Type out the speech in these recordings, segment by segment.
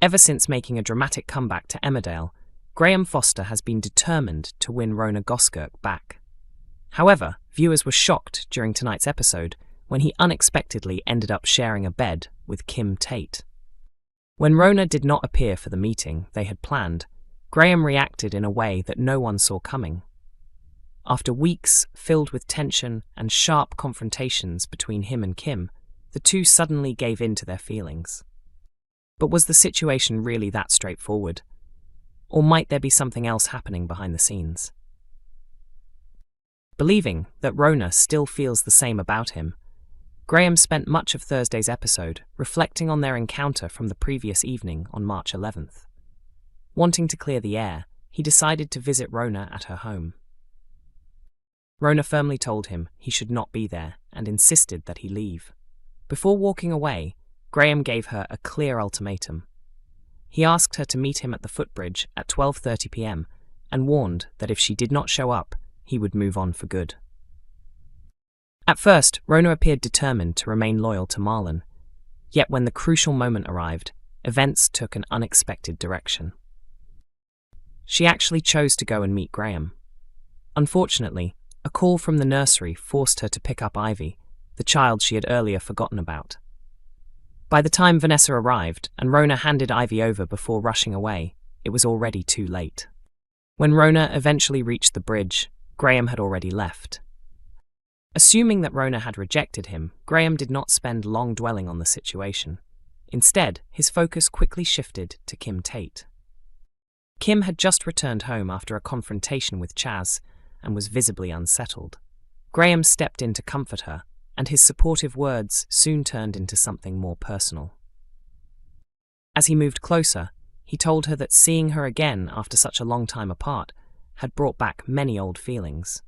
Ever since making a dramatic comeback to Emmerdale, Graham Foster has been determined to win Rhona Goskirk back. However, viewers were shocked during tonight's episode when he unexpectedly ended up sharing a bed with Kim Tate. When Rhona did not appear for the meeting they had planned, Graham reacted in a way that no one saw coming. After weeks filled with tension and sharp confrontations between him and Kim, the two suddenly gave in to their feelings. But was the situation really that straightforward? Or might there be something else happening behind the scenes? Believing that Rhona still feels the same about him, Graham spent much of Thursday's episode reflecting on their encounter from the previous evening on March 11th. Wanting to clear the air, he decided to visit Rhona at her home. Rhona firmly told him he should not be there and insisted that he leave. Before walking away, Graham gave her a clear ultimatum. He asked her to meet him at the footbridge at 12:30 p.m. and warned that if she did not show up, he would move on for good. At first, Rhona appeared determined to remain loyal to Marlon, yet when the crucial moment arrived, events took an unexpected direction. She actually chose to go and meet Graham. Unfortunately, a call from the nursery forced her to pick up Ivy, the child she had earlier forgotten about. By the time Vanessa arrived and Rhona handed Ivy over before rushing away, it was already too late. When Rhona eventually reached the bridge, Graham had already left. Assuming that Rhona had rejected him, Graham did not spend long dwelling on the situation. Instead, his focus quickly shifted to Kim Tate. Kim had just returned home after a confrontation with Chaz and was visibly unsettled. Graham stepped in to comfort her, and his supportive words soon turned into something more personal. As he moved closer, he told her that seeing her again after such a long time apart had brought back many old feelings.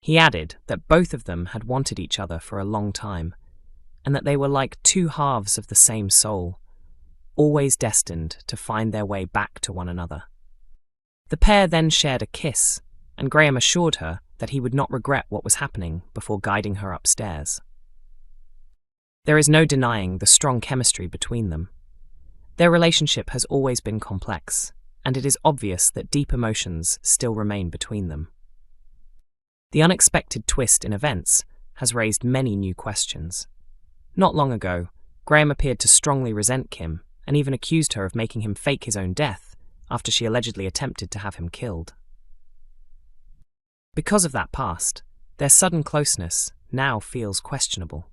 He added that both of them had wanted each other for a long time, and that they were like two halves of the same soul, always destined to find their way back to one another. The pair then shared a kiss, and Graham assured her that he would not regret what was happening before guiding her upstairs. There is no denying the strong chemistry between them. Their relationship has always been complex, and it is obvious that deep emotions still remain between them. The unexpected twist in events has raised many new questions. Not long ago, Graham appeared to strongly resent Kim and even accused her of making him fake his own death after she allegedly attempted to have him killed. Because of that past, their sudden closeness now feels questionable.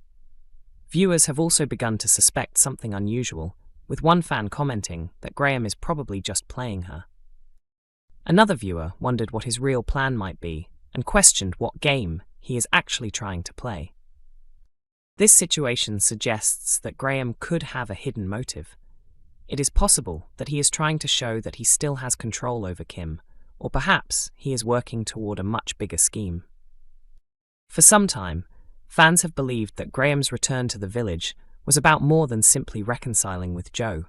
Viewers have also begun to suspect something unusual, with one fan commenting that Graham is probably just playing her. Another viewer wondered what his real plan might be and questioned what game he is actually trying to play. This situation suggests that Graham could have a hidden motive. It is possible that he is trying to show that he still has control over Kim, or perhaps he is working toward a much bigger scheme. For some time, fans have believed that Graham's return to the village was about more than simply reconciling with Joe.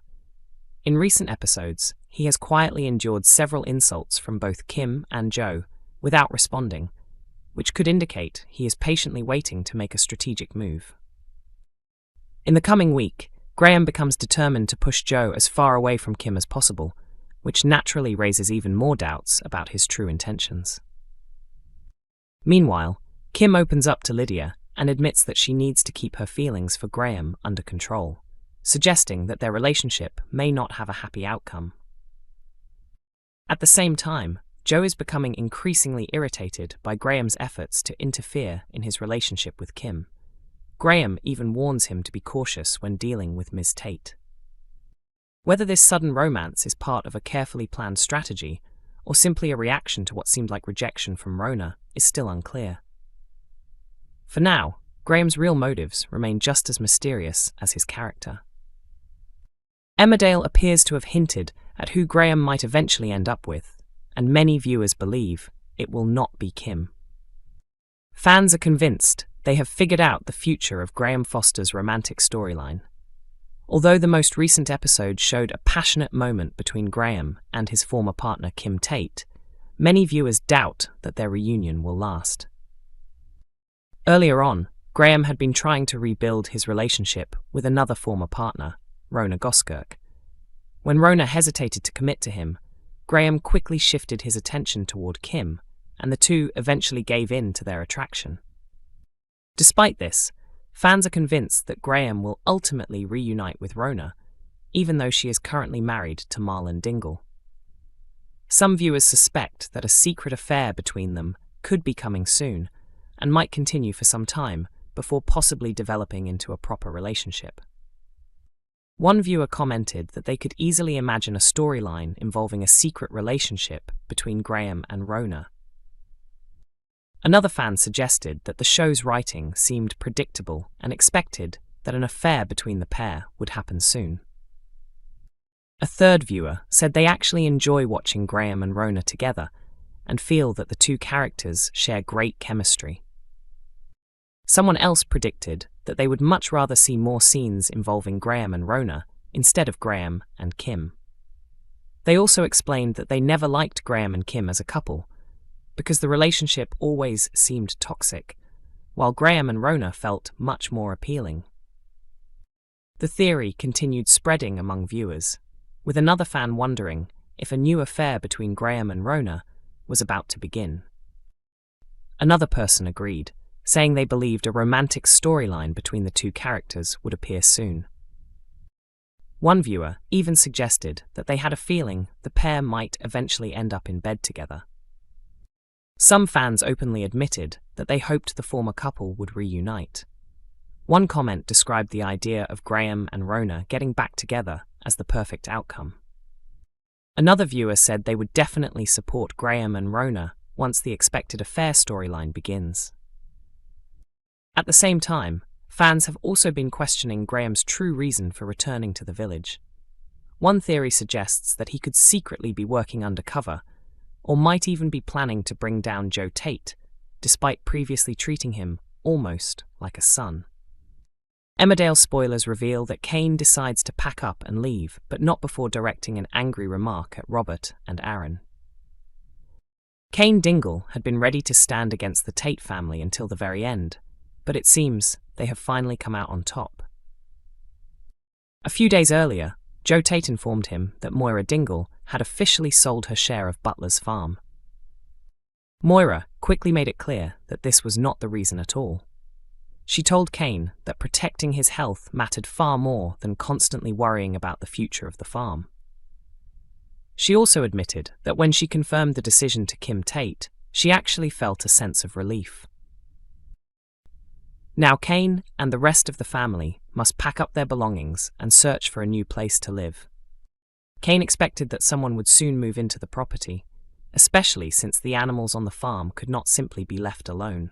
In recent episodes, he has quietly endured several insults from both Kim and Joe without responding, which could indicate he is patiently waiting to make a strategic move. In the coming week, Graham becomes determined to push Joe as far away from Kim as possible, which naturally raises even more doubts about his true intentions. Meanwhile, Kim opens up to Lydia and admits that she needs to keep her feelings for Graham under control, suggesting that their relationship may not have a happy outcome. At the same time, Joe is becoming increasingly irritated by Graham's efforts to interfere in his relationship with Kim. Graham even warns him to be cautious when dealing with Ms. Tate. Whether this sudden romance is part of a carefully planned strategy or simply a reaction to what seemed like rejection from Rhona is still unclear. For now, Graham's real motives remain just as mysterious as his character. Emmerdale appears to have hinted at who Graham might eventually end up with, and many viewers believe it will not be Kim. Fans are convinced they have figured out the future of Graham Foster's romantic storyline. Although the most recent episode showed a passionate moment between Graham and his former partner Kim Tate, many viewers doubt that their reunion will last. Earlier on, Graham had been trying to rebuild his relationship with another former partner, Rhona Goskirk. When Rhona hesitated to commit to him, Graham quickly shifted his attention toward Kim, and the two eventually gave in to their attraction. Despite this, fans are convinced that Graham will ultimately reunite with Rhona, even though she is currently married to Cain Dingle. Some viewers suspect that a secret affair between them could be coming soon, and might continue for some time before possibly developing into a proper relationship. One viewer commented that they could easily imagine a storyline involving a secret relationship between Graham and Rhona. Another fan suggested that the show's writing seemed predictable and expected that an affair between the pair would happen soon. A third viewer said they actually enjoy watching Graham and Rhona together and feel that the two characters share great chemistry. Someone else predicted that they would much rather see more scenes involving Graham and Rhona instead of Graham and Kim. They also explained that they never liked Graham and Kim as a couple because the relationship always seemed toxic, while Graham and Rhona felt much more appealing. The theory continued spreading among viewers, with another fan wondering if a new affair between Graham and Rhona was about to begin. Another person agreed, saying they believed a romantic storyline between the two characters would appear soon. One viewer even suggested that they had a feeling the pair might eventually end up in bed together. Some fans openly admitted that they hoped the former couple would reunite. One comment described the idea of Graham and Rhona getting back together as the perfect outcome. Another viewer said they would definitely support Graham and Rhona once the expected affair storyline begins. At the same time, fans have also been questioning Graham's true reason for returning to the village. One theory suggests that he could secretly be working undercover, or might even be planning to bring down Joe Tate, despite previously treating him almost like a son. Emmerdale spoilers reveal that Cain decides to pack up and leave, but not before directing an angry remark at Robert and Aaron. Cain Dingle had been ready to stand against the Tate family until the very end, but it seems they have finally come out on top. A few days earlier, Joe Tate informed him that Moira Dingle had officially sold her share of Butler's farm. Moira quickly made it clear that this was not the reason at all. She told Cain that protecting his health mattered far more than constantly worrying about the future of the farm. She also admitted that when she confirmed the decision to Kim Tate, she actually felt a sense of relief. Now Cain and the rest of the family must pack up their belongings and search for a new place to live. Cain expected that someone would soon move into the property, especially since the animals on the farm could not simply be left alone.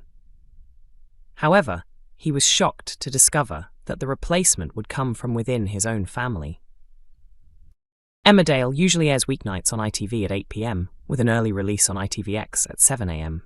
However, he was shocked to discover that the replacement would come from within his own family. Emmerdale usually airs weeknights on ITV at 8 p.m, with an early release on ITVX at 7 a.m.